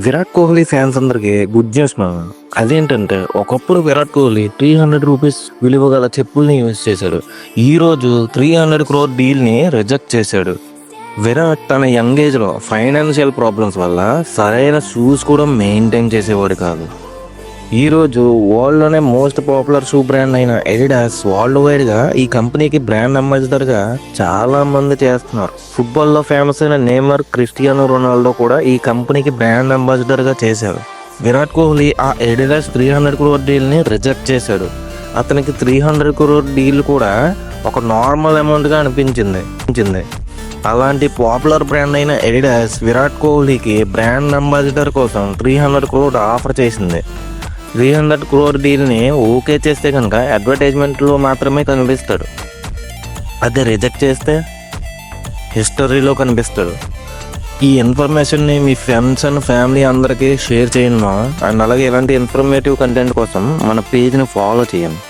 Virat Kohli fans అందరికి good news మా. అదేంటంటే ఒకప్పుడు విరాట్ కోహ్లీ 300 రూపీస్ విలువ గల చెప్పుల్ని యూజ్ చేశాడు. ఈ రోజు 300 క్రోర్ డీల్ని రిజెక్ట్ చేశాడు. విరాట్ తన యంగ్ ఏజ్లో ఫైనాన్షియల్ ప్రాబ్లమ్స్ వల్ల సరైన షూస్ కూడా మెయింటైన్ చేసేవాడు కాదు. ఈరోజు వరల్డ్లోనే మోస్ట్ పాపులర్ షూ బ్రాండ్ అయిన ఎడిడాస్ వరల్డ్ వైడ్గా ఈ కంపెనీకి బ్రాండ్ అంబాసిడర్గా చాలా మంది చేస్తున్నారు. ఫుట్బాల్లో ఫేమస్ అయిన నేమర్, క్రిస్టియానో రొనాల్డో కూడా ఈ కంపెనీకి బ్రాండ్ అంబాసిడర్గా చేశారు. విరాట్ కోహ్లీ ఆ ఎడిడాస్ 300 క్రోర్ డీల్ని రిజెక్ట్ చేశాడు. అతనికి 300 క్రోర్ డీల్ కూడా ఒక నార్మల్ అమౌంట్గా అనిపించింది. అలాంటి పాపులర్ బ్రాండ్ అయిన ఎడిడాస్ విరాట్ కోహ్లీకి బ్రాండ్ అంబాసిడర్ కోసం 300 క్రోర్ ఆఫర్ చేసింది. 300 క్రోర్ డీల్ని ఓకే చేస్తే కనుక అడ్వర్టైజ్మెంట్లో మాత్రమే కనిపిస్తాడు. అదే రిజెక్ట్ చేస్తే హిస్టరీలో కనిపిస్తాడు. ఈ ఇన్ఫర్మేషన్ని మీ ఫ్రెండ్స్ అండ్ ఫ్యామిలీ అందరికీ షేర్ చేయండి. అండ్ అలాగే ఇలాంటి ఇన్ఫర్మేటివ్ కంటెంట్ కోసం మన పేజ్ని ఫాలో చేయండి.